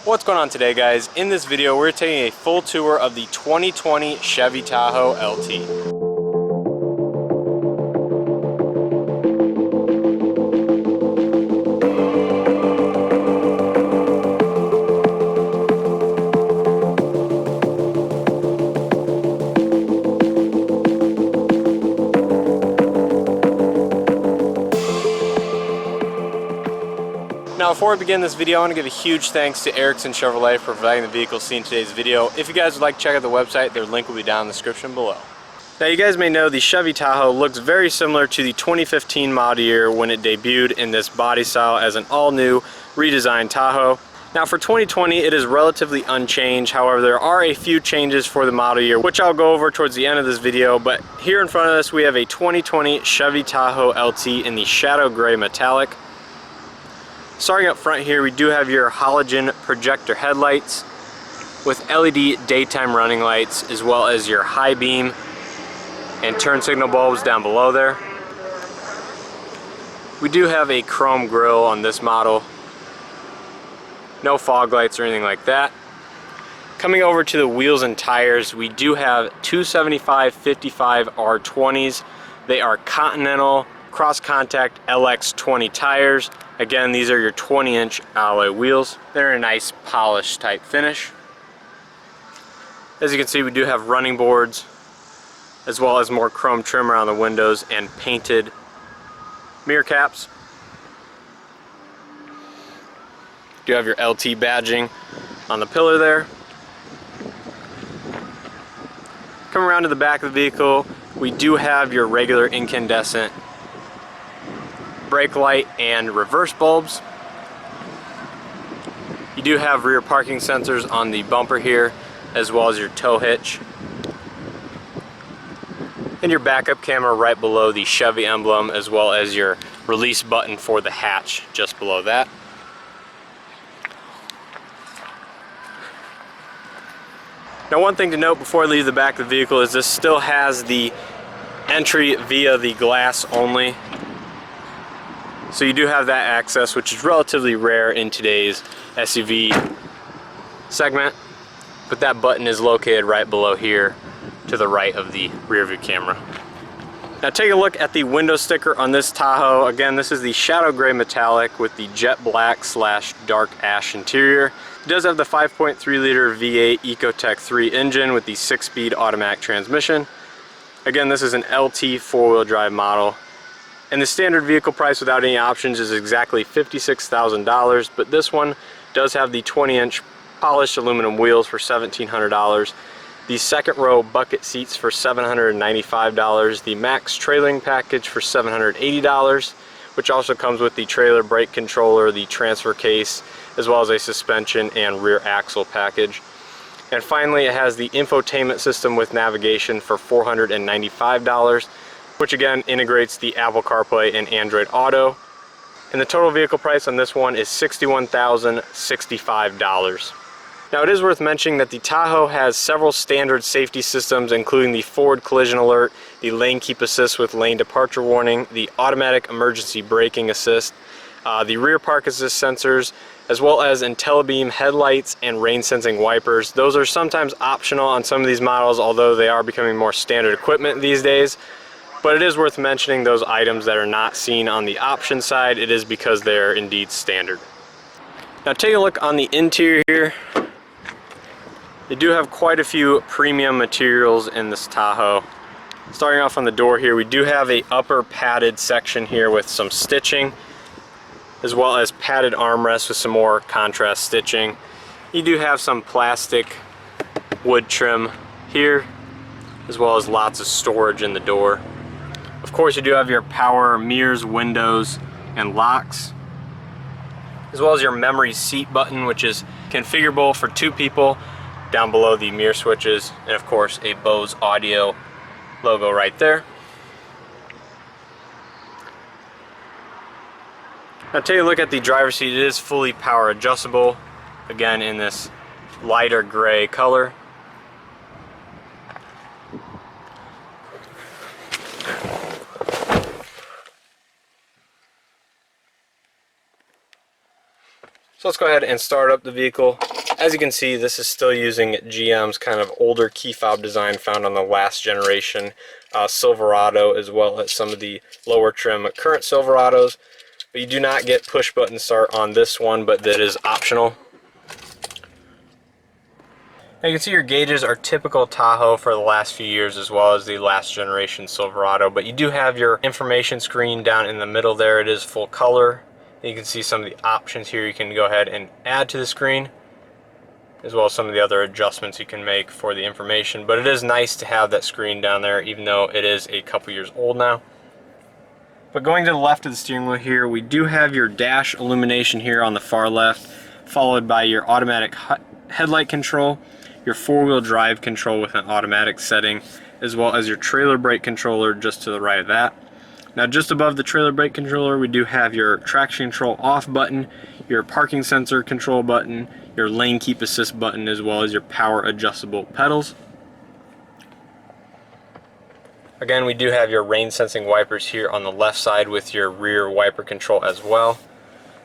What's going on today, guys? In this video we're taking a full tour of the 2020 Chevy Tahoe LT. Now, before we begin this video, I want to give a huge thanks to Erickson Chevrolet for providing the vehicle seen in today's video. If you guys would like to check out the website, their link will be down in the description below. Now, you guys may know the Chevy Tahoe looks very similar to the 2015 model year when it debuted in this body style as an all-new redesigned Tahoe. Now, for 2020, it is relatively unchanged. However, there are a few changes for the model year, which I'll go over towards the end of this video. But here in front of us, we have a 2020 Chevy Tahoe LT in the shadow gray metallic. Starting up front here, we do have your halogen projector headlights with LED daytime running lights, as well as your high beam and turn signal bulbs down below there. We do have a chrome grille on this model. No fog lights or anything like that. Coming over to the wheels and tires, we do have 275/55 R20s. They are Continental cross-contact LX20 tires. Again, these are your 20-inch alloy wheels. They're a nice polished type finish. As you can see, we do have running boards, as well as more chrome trim around the windows and painted mirror caps. You do have your LT badging on the pillar there. Coming around to the back of the vehicle, we do have your regular incandescent brake light and reverse bulbs. You do have rear parking sensors on the bumper here, as well as your tow hitch. And your backup camera right below the Chevy emblem, as well as your release button for the hatch just below that. Now, one thing to note before I leave the back of the vehicle is this still has the entry via the glass only. So you do have that access, which is relatively rare in today's SUV segment. But that button is located right below here to the right of the rear view camera. Now take a look at the window sticker on this Tahoe. Again, this is the shadow gray metallic with the jet black / dark ash interior. It does have the 5.3 liter V8 Ecotec 3 engine with the 6-speed automatic transmission. Again, this is an LT 4-wheel drive model. And the standard vehicle price without any options is exactly $56,000, but this one does have the 20-inch polished aluminum wheels for $1,700, the second row bucket seats for $795, the max trailing package for $780, which also comes with the trailer brake controller, the transfer case, as well as a suspension and rear axle package. And finally, it has the infotainment system with navigation for $495, which again integrates the Apple CarPlay and Android Auto. And the total vehicle price on this one is $61,065. Now, it is worth mentioning that the Tahoe has several standard safety systems, including the forward collision alert, the lane keep assist with lane departure warning, the automatic emergency braking assist, the rear park assist sensors, as well as IntelliBeam headlights and rain sensing wipers. Those are sometimes optional on some of these models, although they are becoming more standard equipment these days. But it is worth mentioning those items that are not seen on the option side. It is because they are indeed standard. Now take a look on the interior here. They do have quite a few premium materials in this Tahoe. Starting off on the door here, we do have a upper padded section here with some stitching, as well as padded armrests with some more contrast stitching. You do have some plastic wood trim here, as well as lots of storage in the door. Of course, you do have your power mirrors, windows, and locks, as well as your memory seat button, which is configurable for 2 people, down below the mirror switches, and of course a Bose audio logo right there. Now take a look at the driver's seat. It is fully power adjustable, again in this lighter gray color. So let's go ahead and start up the vehicle. As you can see, this is still using GM's kind of older key fob design found on the last generation Silverado, as well as some of the lower trim current Silverados. But you do not get push button start on this one, but that is optional. Now you can see your gauges are typical Tahoe for the last few years, as well as the last generation Silverado, but you do have your information screen down in the middle there. It is full color. You can see some of the options here you can go ahead and add to the screen, as well as some of the other adjustments you can make for the information. But it is nice to have that screen down there, even though it is a couple years old now. But going to the left of the steering wheel here, we do have your dash illumination here on the far left, followed by your automatic headlight control, your four-wheel drive control with an automatic setting, as well as your trailer brake controller just to the right of that. Now just above the trailer brake controller, we do have your traction control off button, your parking sensor control button, your lane keep assist button, as well as your power adjustable pedals. Again, we do have your rain sensing wipers here on the left side with your rear wiper control as well.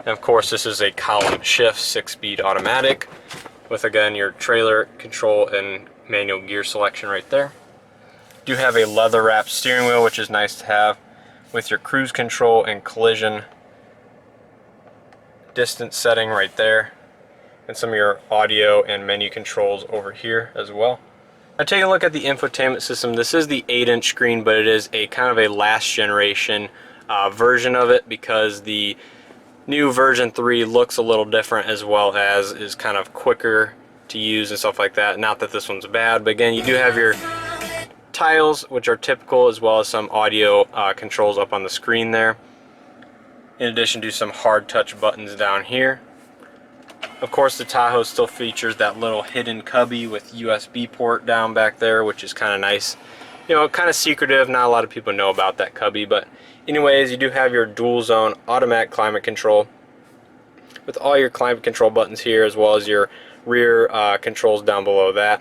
And of course, this is a column shift 6-speed automatic with, again, your trailer control and manual gear selection right there. You do have a leather wrapped steering wheel, which is nice to have, with your cruise control and collision distance setting right there, and some of your audio and menu controls over here as well. Now taking a look at the infotainment system, this is the 8-inch screen, but it is a kind of a last generation version of it, because the new version 3 looks a little different, as well as is kind of quicker to use and stuff like that. Not that this one's bad, but again, you do have your tiles, which are typical, as well as some audio controls up on the screen there, in addition to some hard touch buttons down here. Of course, the Tahoe still features that little hidden cubby with USB port down back there, which is kind of nice. You know, kind of secretive, not a lot of people know about that cubby, but anyways, you do have your dual zone automatic climate control with all your climate control buttons here, as well as your rear controls down below that.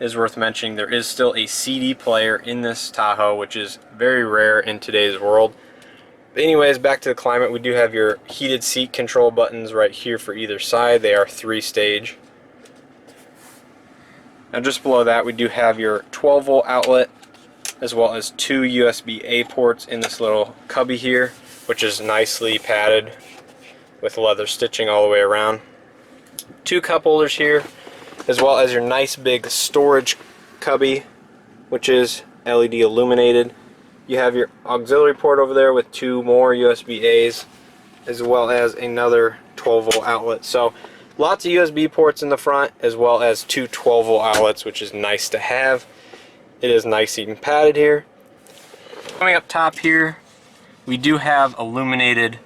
It is worth mentioning there is still a CD player in this Tahoe, which is very rare in today's world. But anyways, back to the climate, we do have your heated seat control buttons right here for either side. They are 3-stage. Now just below that, we do have your 12-volt outlet, as well as 2 USB-A ports in this little cubby here, which is nicely padded with leather stitching all the way around. 2 cup holders here, as well as your nice big storage cubby, which is LED illuminated. You have your auxiliary port over there with 2 more USB-A's, as well as another 12-volt outlet. So lots of USB ports in the front, as well as 2 12-volt outlets, which is nice to have. It is nice even padded here. Coming up top here, we do have illuminated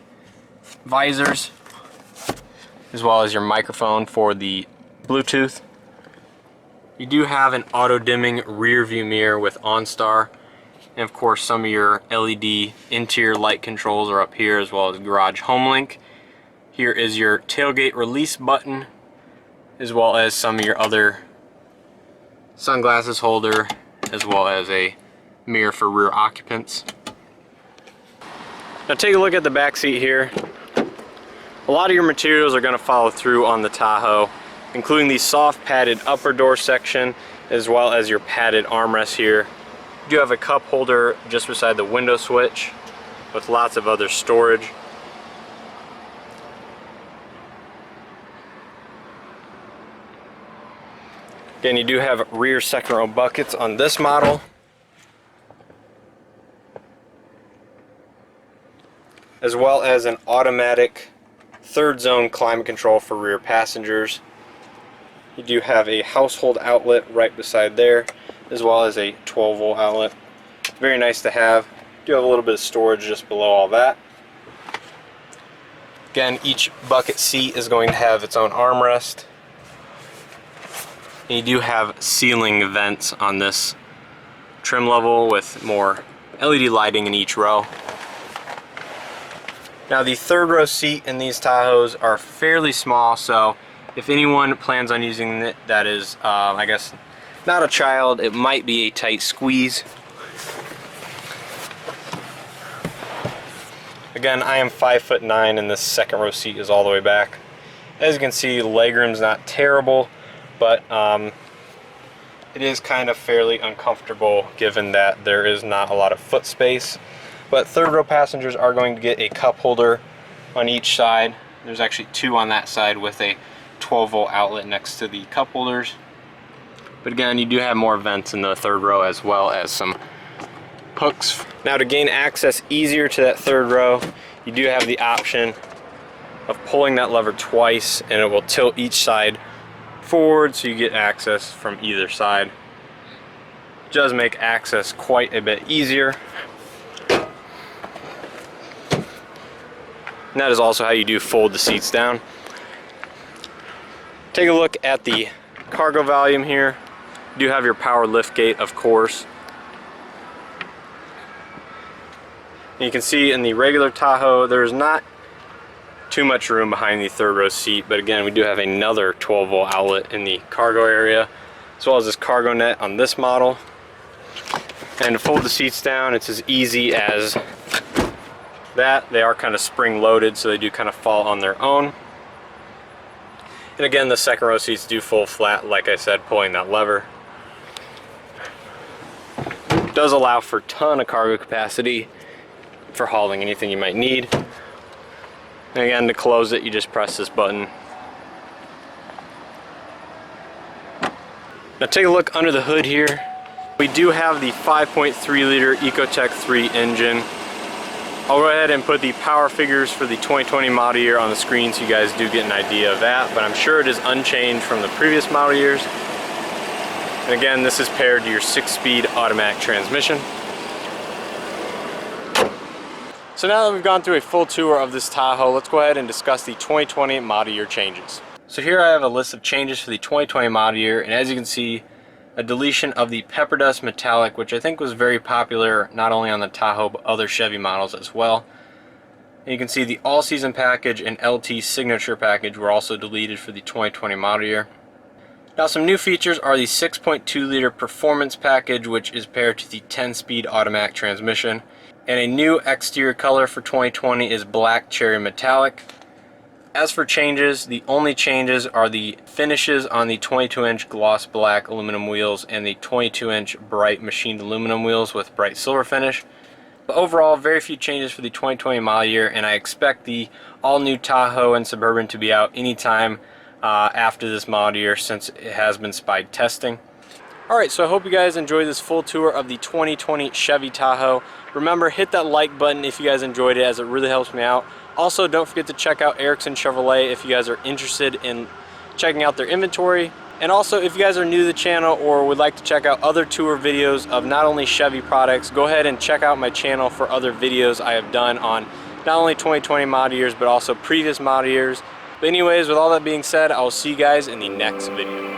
visors, as well as your microphone for the Bluetooth. You do have an auto dimming rear view mirror with OnStar, and of course some of your LED interior light controls are up here, as well as garage home link. Here is your tailgate release button, as well as some of your other sunglasses holder, as well as a mirror for rear occupants. Now take a look at the back seat here. A lot of your materials are going to follow through on the Tahoe, including the soft padded upper door section, as well as your padded armrest here. You do have a cup holder just beside the window switch with lots of other storage. Again, you do have rear second row buckets on this model, as well as an automatic 3rd zone climate control for rear passengers. You do have a household outlet right beside there, as well as a 12-volt outlet. Very nice to have. You do have a little bit of storage just below all that. Again, each bucket seat is going to have its own armrest. And you do have ceiling vents on this trim level with more LED lighting in each row. Now the 3rd row seat in these Tahoes are fairly small, so if anyone plans on using it that is, I guess, not a child, it might be a tight squeeze. Again, I am 5'9", and this 2nd row seat is all the way back. As you can see, legroom's not terrible, but it is kind of fairly uncomfortable given that there is not a lot of foot space. But third row passengers are going to get a cup holder on each side. There's actually two on that side with a 12-volt outlet next to the cup holders. But again, you do have more vents in the third row as well as some hooks. Now, to gain access easier to that third row, you do have the option of pulling that lever twice, and it will tilt each side forward so you get access from either side. It does make access quite a bit easier. And that is also how you do fold the seats down. Take a look at the cargo volume here. You do have your power lift gate, of course. And you can see in the regular Tahoe, there's not too much room behind the third row seat, but again, we do have another 12-volt outlet in the cargo area, as well as this cargo net on this model. And to fold the seats down, it's as easy as that. They are kind of spring loaded, so they do kind of fall on their own. And again, the second row seats do fold flat, like I said, pulling that lever. It does allow for a ton of cargo capacity for hauling anything you might need. And again, to close it, you just press this button. Now take a look under the hood here. We do have the 5.3 liter Ecotec 3 engine. I'll go ahead and put the power figures for the 2020 model year on the screen so you guys do get an idea of that, but I'm sure it is unchanged from the previous model years. And again, this is paired to your 6-speed automatic transmission. So now that we've gone through a full tour of this Tahoe, let's go ahead and discuss the 2020 model year changes. So here I have a list of changes for the 2020 model year, and as you can see, a deletion of the Pepper Dust Metallic, which I think was very popular not only on the Tahoe but other Chevy models as well. And you can see the All Season package and LT Signature package were also deleted for the 2020 model year. Now, some new features are the 6.2 liter Performance package, which is paired to the 10-speed automatic transmission. And a new exterior color for 2020 is Black Cherry Metallic. As for changes, the only changes are the finishes on the 22-inch gloss black aluminum wheels and the 22-inch bright machined aluminum wheels with bright silver finish. But overall, very few changes for the 2020 model year, and I expect the all-new Tahoe and Suburban to be out anytime after this model year, since it has been spied testing. Alright, so I hope you guys enjoyed this full tour of the 2020 Chevy Tahoe. Remember, hit that like button if you guys enjoyed it, as it really helps me out. Also, don't forget to check out Erickson Chevrolet if you guys are interested in checking out their inventory. And also, if you guys are new to the channel or would like to check out other tour videos of not only Chevy products, go ahead and check out my channel for other videos I have done on not only 2020 model years, but also previous model years. But anyways, with all that being said, I will see you guys in the next video.